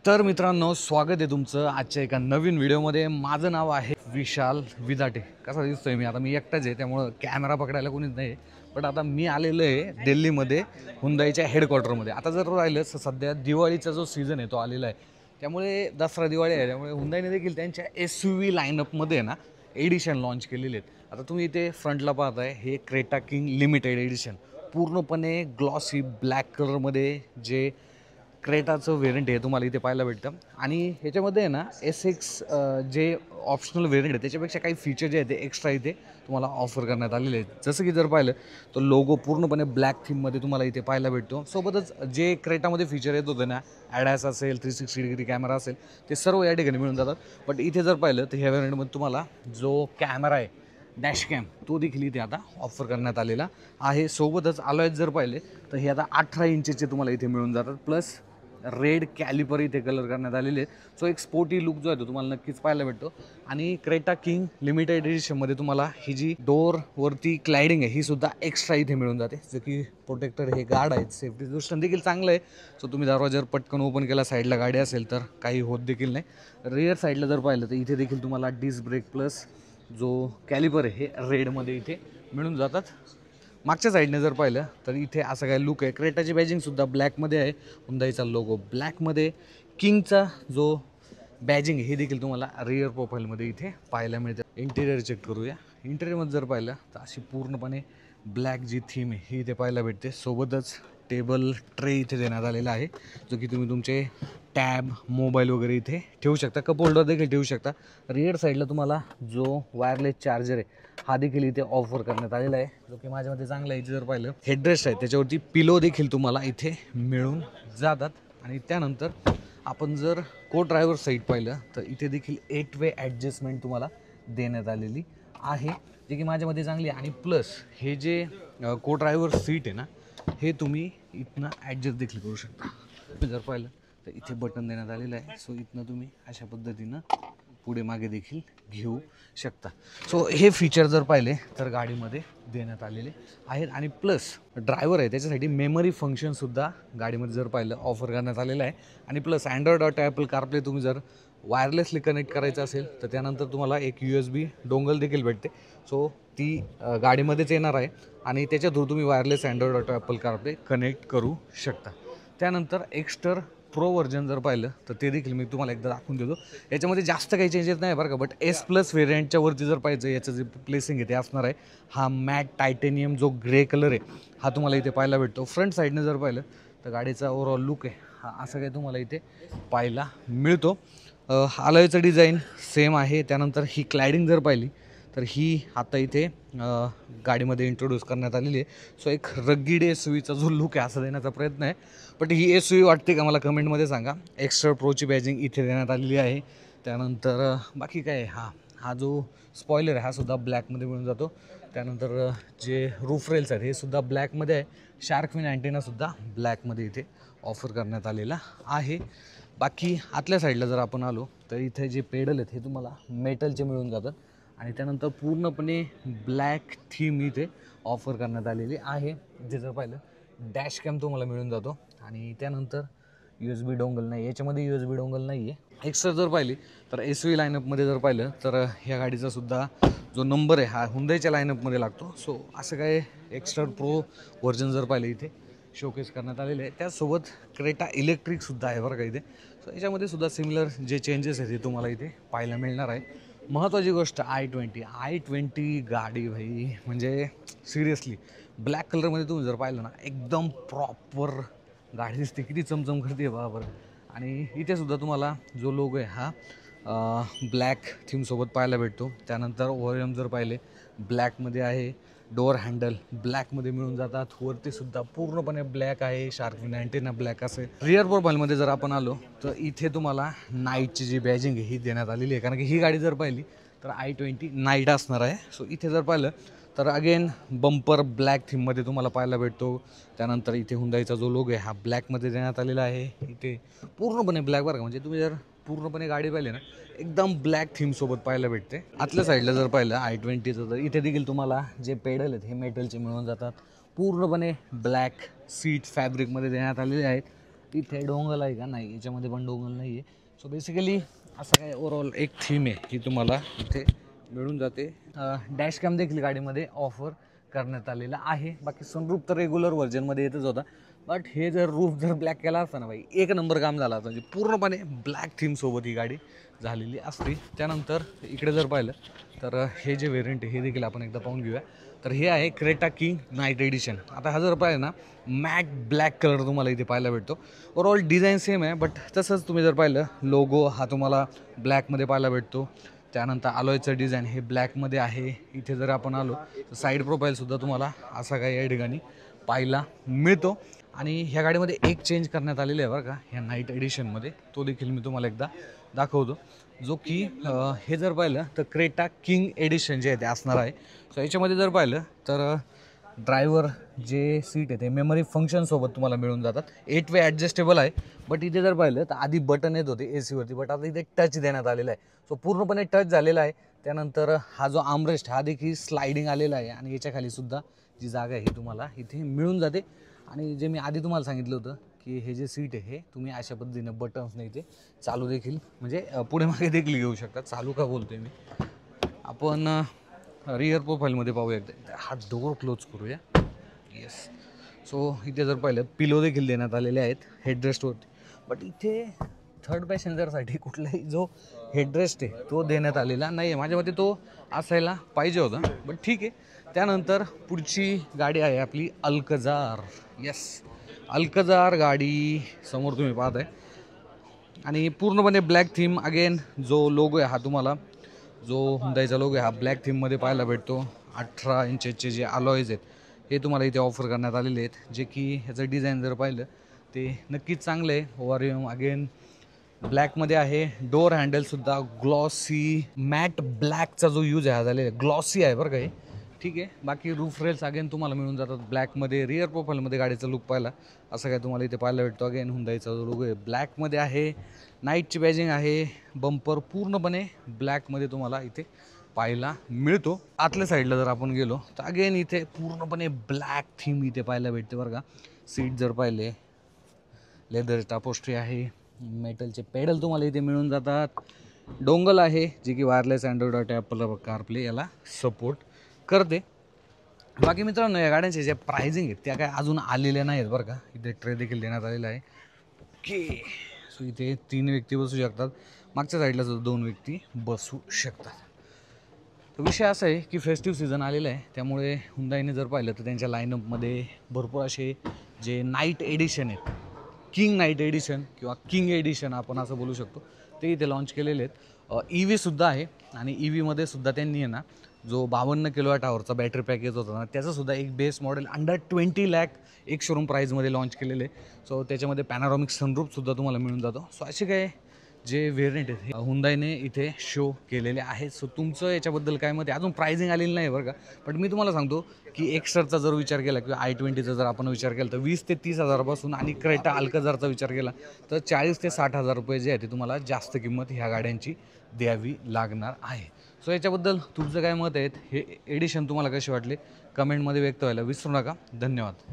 तर मित्रांनो, स्वागत आहे तुमचं आजच्या एका नवीन व्हिडिओमध्ये। माझं नाव आहे विशाल विदाटे। कसा दिसतोय मी? आता मी एकटाच आहे, त्यामुळे कॅमेरा पकडायला कोणीच नाही। पण आता मी आलेलो आहे दिल्लीमध्ये हुंदाईच्या हेडक्वार्टरमध्ये। आता जर राहिलं तर सध्या दिवाळीचा जो सीझन आहे तो आलेला आहे, त्यामुळे दसरा दिवाळी आहे, त्यामुळे हुंदाईने देखील त्यांच्या SUV लाईनअपमध्ये ना एडिशन लॉन्च केलेले आहेत। आता तुम्ही इथे फ्रंटला पाहताय, हे क्रेटा किंग लिमिटेड एडिशन पूर्णपणे ग्लॉसी ब्लॅक कलरमध्ये जे क्रेटाचं व्हेरियंट आहे तुम्हाला इथे पाहायला भेटतं। आणि ह्याच्यामध्ये आहे ना SX जे ऑप्शनल व्हेरियंट आहे त्याच्यापेक्षा काही फीचर जे आहेत ते एक्स्ट्रा इथे तुम्हाला ऑफर करण्यात आलेले आहेत। जसं की जर पाहिलं तर लोगो पूर्णपणे ब्लॅक थीममध्ये तुम्हाला इथे पाहायला भेटतो। सोबतच जे क्रेटामध्ये फीचर येत होते ना, ॲडास असेल, 360 डिग्री कॅमेरा असेल, ते सर्व या ठिकाणी मिळून जातात। बट इथे जर पाहिलं तर ह्या व्हेरियंटमध्ये तुम्हाला जो कॅमेरा आहे डॅश कॅम तो देखील इथे आता ऑफर करण्यात आलेला आहे। सोबतच अलॉयज जर पाहिले तर हे आता 18 इंचचे तुम्हाला इथे मिळून जातात, प्लस रेड कॅलिपर इथे कलर करण्यात आलेले आहेत। सो एक स्पोर्टी लुक जो आहे तो तुम्हाला नक्कीच पाहायला भेटतो। आणि क्रेटा किंग लिमिटेड एडिशनमध्ये तुम्हाला ही जी डोअरवरती क्लाइडिंग आहे ही सुद्धा एक्स्ट्रा इथे मिळून जाते, जो की प्रोटेक्टर हे गार्ड आहेत, सेफ्टी दृष्ट्या देखील चांगलं आहे। सो तुम्ही दरवाजा जर पटकन ओपन केला, साईडला गाडी असेल तर काही होत देखील नाही। रिअर साईडला जर पाहिलं तर इथे देखील तुम्हाला डिस्क ब्रेक प्लस जो कॅलिपर आहे हे रेडमध्ये इथे मिळून जातात। मागच्या साईडने जर पाहिलं तर इथे असं काय लुक आहे। क्रेटाची बॅजिंगसुद्धा ब्लॅकमध्ये आहे, हुंदाईचा लोगो ब्लॅकमध्ये, किंगचा जो बॅजिंग हे देखील तुम्हाला रिअर प्रोफाईलमध्ये इथे पाहायला मिळतं। इंटेरियर चेक करूया। इंटेरियरमध्ये जर पाहिलं तर अशी पूर्णपणे ब्लॅक जी थीम आहे ही इथे पाहायला भेटते। सोबतच टेबल ट्रे इथे देण्यात आलेला आहे, जो की तुम्ही तुमचे टॅब मोबाईल वगैरे इथे ठेवू शकता, कप होल्डर देखील ठेवू शकता। रिअर साईडला तुम्हाला जो वायरलेस चार्जर आहे हा देखील इथे ऑफर करण्यात आलेला आहे, जो की माझ्यामध्ये चांगला आहे। इथे जर पाहिलं हेडरेस्ट आहे, त्याच्यावरती पिलो देखील तुम्हाला इथे मिळून जातात। आणि त्यानंतर आपण जर को ड्रायव्हर साईड पाहिलं तर इथे देखील 8 वे ॲडजस्टमेंट तुम्हाला देण्यात आलेली आहे, जे की माझ्यामध्ये चांगली आहे। आणि प्लस हे जे को ड्रायव्हर सीट आहे ना, हे तुम्ही इथनं ॲडजस्ट देखील करू शकता। जर पाहिलं तर इथे बटन देण्यात आलेलं आहे, सो इथनं तुम्ही अशा पद्धतीनं पुढे मागे देखील घेऊ शकता। सो हे फीचर जर पाहिले तर गाडीमध्ये देण्यात आलेले आहेत। आणि प्लस ड्रायव्हर आहे त्याच्यासाठी मेमरी फंक्शनसुद्धा गाडीमध्ये जर पाहिलं ऑफर करण्यात आलेलं आहे। आणि plus Android auto Apple CarPlay तुम्ही जर वायरलेसली कनेक्ट करायचं असेल तर त्यानंतर तुम्हाला एक USB डोंगल देखील भेटते। सो ती गाडीमध्येच येणार आहे आणि त्याच्या थ्रू तुम्ही wireless Android auto Apple CarPlay connect करू शकता। त्यानंतर एक्स्टर प्रो व्हर्जन जर पाहिलं तर ते देखील मी तुम्हाला एकदा दाखवून देतो। याच्यामध्ये जास्त काही चेंजेस नाही बरं का, बट S+ व्हेरियंटच्या वरती जर पाहिजे याचं जे प्लेसिंग आहे ते असणार आहे हा मॅट टायटेनियम जो ग्रे कलर आहे हा तुम्हाला इथे पाहायला भेटतो। फ्रंट साईडने जर पाहिलं तर गाडीचा ओव्हरऑल लुक आहे हा असं काही तुम्हाला इथे पाहायला मिळतो। अलॉयचं डिझाईन सेम आहे। त्यानंतर ही क्लायडिंग जर पाहिली तर ही आता इथे गाडीमध्ये इंट्रोड्यूस करण्यात आलेली आहे। सो एक रग्गीड SUVचा जो लुक आहे असं देण्याचा प्रयत्न आहे। बट ही SUV वाटते का मला कमेंटमध्ये सांगा। एक्स्ट्रा प्रोची बॅजिंग इथे देण्यात आलेली आहे। त्यानंतर बाकी काय आहे, हा जो स्पॉइलर आहे हा सुद्धा ब्लॅकमध्ये मिळून जातो। त्यानंतर जे रूफ रेल्स आहेत हे सुद्धा ब्लॅकमध्ये आहे। शार्क फिन अँटेनासुद्धा ब्लॅकमध्ये इथे ऑफर करण्यात आलेला आहे। बाकी आतल्या साईडला जर आपण आलो तर इथे जे पेडल आहेत हे तुम्हाला मेटलचे मिळून जातात। आणि त्यानंतर पूर्णपणे ब्लॅक थीम इथे ऑफर करण्यात आलेली आहे। इथे जर पाहिलं डॅश कॅम तुम्हाला मिळून जातो। आणि त्यानंतर USB डोंगल नाही, याच्यामध्ये USB डोंगल नाही आहे। एक्स्ट्रा जर पाहिली तर SUV लाईनअपमध्ये जर पाहिलं तर ह्या गाडीचा सुद्धा जो नंबर आहे हा हुंदाईच्या लाईनअपमध्ये लागतो। सो असं काय एक्स्ट्रा प्रो व्हर्जन जर पाहिलं इथे शोकेस करण्यात आलेले आहे। त्याचसोबत क्रेटा इलेक्ट्रिकसुद्धा आहे बरं का इथे। सो याच्यामध्ये सुद्धा सिमिलर जे चेंजेस आहेत ते तुम्हाला इथे पाहायला मिळणार आहे। महत्त्वाची गोष्ट i20 गाडी भाई, म्हणजे सिरियसली ब्लॅक कलरमध्ये तुम्ही जर पाहिलं ना एकदम प्रॉपर गाडी दिसते, किती चमचम करते बाबर। आणि इथे सुद्धा तुम्हाला जो लोगो आहे हा ब्लॅक थीमसोबत पाहायला भेटतो। त्यानंतर OEM जर पाहिले ब्लॅकमध्ये आहे, डोअर हँडल ब्लॅकमध्ये मिळून जातात, वरती सुद्धा पूर्णपणे ब्लॅक आहे, शार्क फिन अँटेना ब्लॅक असेल। रिअर प्रोफाईलमध्ये जर आपण आलो तर इथे तुम्हाला नाईटची जी बॅजिंग आहे ही देण्यात आलेली आहे, कारण की ही गाडी जर पाहिली तर i20 नाईट असणार आहे। सो इथे जर पाहिलं तर अगेन बंपर ब्लॅक थीममध्ये तुम्हाला पाहायला भेटतो। त्यानंतर इथे हुंदाईचा जो लोगो आहे हा ब्लॅकमध्ये देण्यात आलेला आहे। इथे पूर्णपणे ब्लॅक बरं का, म्हणजे तुम्ही जर पूर्णपणे गाडी पाहिली ना एकदम ब्लॅक थीमसोबत पाहायला भेटते। आतल्या साईडला जर पाहिलं i20चं तर इथे देखील तुम्हाला जे पेडल आहेत हे मेटलचे मिळून जातात। पूर्णपणे ब्लॅक सीट फॅब्रिकमध्ये देण्यात आलेले आहेत। तिथे डोंगल आहे का, नाही याच्यामध्ये पण डोंगल नाही आहे. सो बेसिकली असं काय ओव्हरऑल एक थीम आहे की तुम्हाला इथे मिळून जाते. डॅश कॅम देखील गाडीमध्ये ऑफर करण्यात आलेला आहे. बाकी सनरूफ तर रेग्युलर व्हर्जनमध्ये येतच होता, बट हे जर रूफ जर ब्लॅक केला असता ना भाई, एक नंबर काम झाला असता. म्हणजे पूर्णपणे ब्लॅक थीमसोबत ही गाडी झालेली असते. त्यानंतर इकडे जर पाहिलं तर हे जे व्हेरियंट आहे हे देखील आपण एकदा पाहून घेऊया. तर हे आहे क्रेटा किंग नाईट एडिशन. आता हा जर पाहिलं ना, मॅट ब्लॅक कलर तुम्हाला इथे पाहायला भेटतो. ओव्हरऑल डिझाईन सेम आहे, बट तसंच तुम्ही जर पाहिलं लोगो हा तुम्हाला ब्लॅकमध्ये पाहायला भेटतो. त्यानंतर अलॉयचं डिझाईन हे ब्लॅकमध्ये आहे. इथे जर आपण आलो तर साईड प्रोफाईलसुद्धा तुम्हाला असा काही या ठिकाणी पाहायला मिळतो. आणि ह्या गाडीमध्ये एक चेंज करण्यात आलेलं आहे बरं का ह्या नाईट एडिशनमध्ये, तो देखील मी तुम्हाला एकदा दाखवतो. जो की हे जर पाहिलं तर क्रेटा किंग एडिशन जे आहे ते असणार आहे. सो याच्यामध्ये जर पाहिलं तर ड्रायव्हर जे सीट आहे ते मेमरी फंक्शनसोबत तुम्हाला मिळून जातात. 8 वे ॲडजस्टेबल आहे, बट इथे जर पाहिलं तर आधी बटन येत होते AC वरती, बट आता इथे टच देण्यात आलेला आहे. सो पूर्णपणे टच झालेला आहे. त्यानंतर हा जो आर्मरेस्ट हा देखील स्लायडिंग आलेला आहे आणि याच्या खालीसुद्धा जी जागा आहे ही तुम्हाला इथे मिळून जाते. आणि जे मी आधी तुम्हाला सांगितलं होतं की हे जे सीट आहे हे तुम्ही अशा पद्धतीनं बटन्स नाही ते चालू देखील म्हणजे पुढे मागे देखील घेऊ शकता. चालू का बोलतोय मी, आपण रिअर प्रोफाईलमध्ये पाहूया एकदा. हा डोअर क्लोज करूया. येस. सो इथे जर पाहिलं पिलो देखील देण्यात आलेले आहेत हेडरेस्टवरती, बट इथे थर्ड पॅसेंजरसाठी कुठलाही जो हेडरेस्ट आहे तो देण्यात आलेला नाही आहे. माझ्या मते तो असायला पाहिजे होता, बट ठीक आहे. त्यानंतर पुढची गाडी आहे आपली अल्कजार. येस, अल्कजार गाडी समोर तुम्ही पाहत आहे आणि पूर्णपणे ब्लॅक थीम. अगेन जो लोगो आहे हा तुम्हाला जो हुंदाईचा लोगो आहे हा ब्लॅक थीममध्ये पाहायला भेटतो. 18 इंचचे जे अलॉयज आहेत हे तुम्हाला इथे ऑफर करण्यात आलेले आहेत, जे की ह्याचं डिझाईन जर पाहिलं ते नक्कीच चांगलं आहे. ओव्हरव्ह्यू अगेन ब्लॅकमध्ये आहे. डोअर हँडलसुद्धा ग्लॉसी मॅट ब्लॅकचा जो यूज आहे हा झालेला ग्लॉसी आहे बरं का हे, ठीक आहे. बाकी रूफ रेल्स अगेन तुम्हाला मिळून जातात ब्लॅकमध्ये. रिअर प्रोफाईलमध्ये गाडीचा लुक पाहिला असं काय तुम्हाला इथे पाहायला भेटतो. अगेन हुंदाईचा जो लोगो आहे ब्लॅकमध्ये आहे. नाईटची बॅजिंग आहे. बंपर पूर्णपणे ब्लॅकमध्ये तुम्हाला इथे पाहायला मिळतो. आतल्या साईडला जर आपण गेलो तर अगेन इथे पूर्णपणे ब्लॅक थीम इथे पाहायला भेटते बरं का. सीट जर पाहिले लेदर टापोस्ट्री आहे. मेटलचे पेडल तुम्हाला इथे मिळून जातात. डोंगल आहे जे की wireless Android auto Apple CarPlay याला सपोर्ट करते. बाकी मित्रांनो या गाड्यांचे जे प्राइसिंग आहेत त्या काय अजून आलेल्या नाही आहेत बरं का. इथे ट्रे देखील देण्यात आलेला आहे. ओके. सो इथे 3 व्यक्ती बसू शकतात. मागच्या साईडला सुद्धा 2 व्यक्ती बसू शकतात. तर विषय असा आहे की फेस्टिव्ह सीझन आलेला आहे, त्यामुळे हुंदाईने जर पाहिलं तर त्यांच्या लाईनअपमध्ये भरपूर असे जे नाईट एडिशन आहेत, किंग नाईट एडिशन किंवा किंग एडिशन आपण असं बोलू शकतो, ते इथे लॉन्च केलेले आहेत. EV सुद्धा आहे आणि EVमध्ये सुद्धा त्यांनी आहे ना जो 52 किलोवॅट आवरचा बॅटरी पॅकेज होता ना त्याचंसुद्धा एक बेस मॉडेल अंडर 20 लाख एक शोरूम प्राईजमध्ये लॉन्च केलेले आहे. सो त्याच्यामध्ये पॅनारॉमिक सनरूफसुद्धा तुम्हाला मिळून जातो. सो असे काय जे व्हेरियंट आहेत हुंदाईने इथे शो केलेले आहेत. सो तुमचं याच्याबद्दल काय मत आहे? अजून प्राइसिंग आलेली नाही बरं का, पण मी तुम्हाला सांगतो की एक्स्टरचा जर विचार केला किंवा i20चा जर आपण विचार केला तर 20 ते 30 हजारापासून आणि क्रेटा अल्कजारचा विचार केला तर 40 ते 60 हजार रुपये जे आहे ते तुम्हाला जास्त किंमत ह्या गाड्यांची द्यावी लागणार आहे. सो याच्याबद्दल तुमचं काय मत आहे? हे एडिशन तुम्हाला कसे वाटले कमेंटमध्ये व्यक्त व्हायला विसरू नका. धन्यवाद.